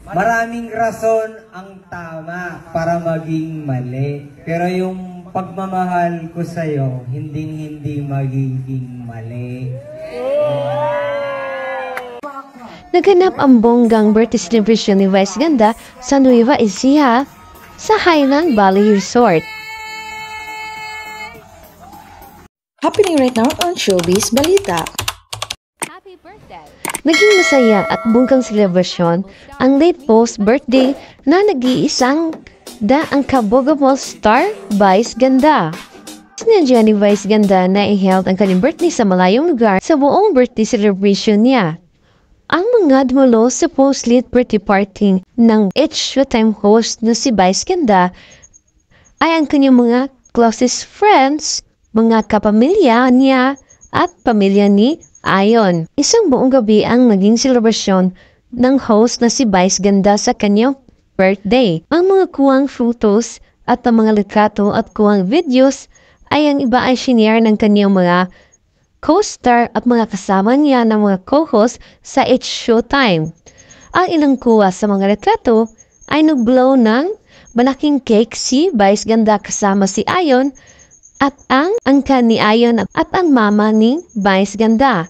Maraming rason ang tama para maging mali. Pero yung pagmamahal ko sa'yo, hindi magiging mali. Naganap ang bonggang birthday celebration ni Vice Ganda sa Nueva Ecija sa Highland Valley Resort. Happening right now on Showbiz Balita. Happy birthday! Naging masaya at bonggang selebrasyon ang late post-birthday na nag-iisang ang kabogable star Vice Ganda. Sinadya ni Vice Ganda na i-held ang kanyang birthday sa malayong lugar sa buong birthday celebration niya. Ang mga dumulo sa post-late birthday party ng It's Showtime host na si Vice Ganda ay ang kanyang mga closest friends, mga kapamilya niya at pamilya ni Ayon. Isang buong gabi ang naging selebrasyon ng host na si Vice Ganda sa kanyang birthday. Ang mga kuwang photos at ang mga litrato at kuwang videos ay ang iba ay shinare ng kanyang mga co-star at mga kasama niya ng mga co-host sa It's Showtime. Ang ilang kuha sa mga retrato ay nag-blow ng malaking cake si Vice Ganda kasama si Ayon at ang angka ni Ayon at ang mama ni Vice Ganda.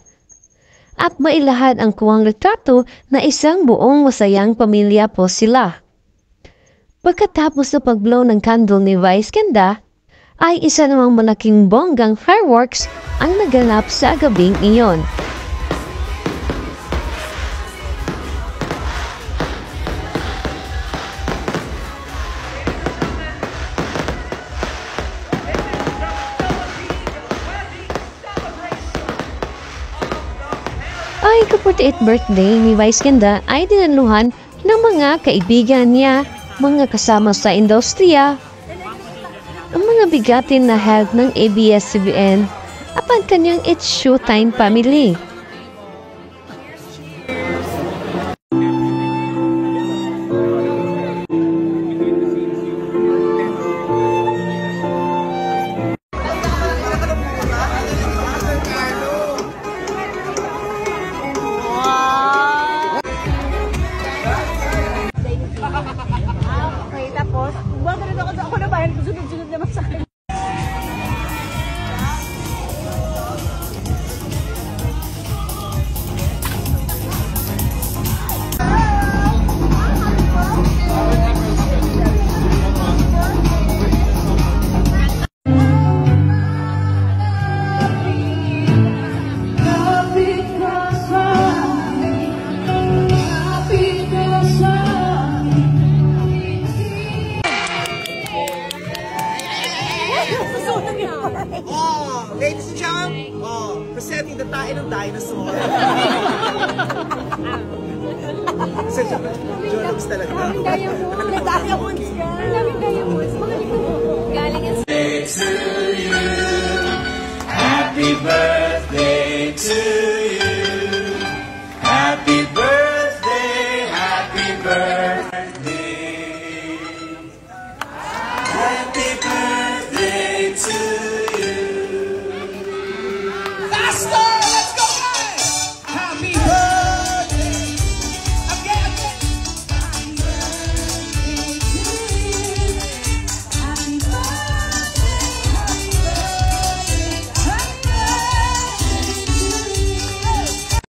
At mailahad ang kuwang retrato na isang buong masayang pamilya po sila. Pagkatapos na pag-blow ng candle ni Vice Ganda, ay isa namang malaking bonggang fireworks ang naganap sa gabing iyon. Ang ika-48th birthday ni Vice Ganda ay dinaluhan ng mga kaibigan niya, mga kasama sa industriya, ang mga bigatin na head ng ABS-CBN at ang kanyang It's Showtime family.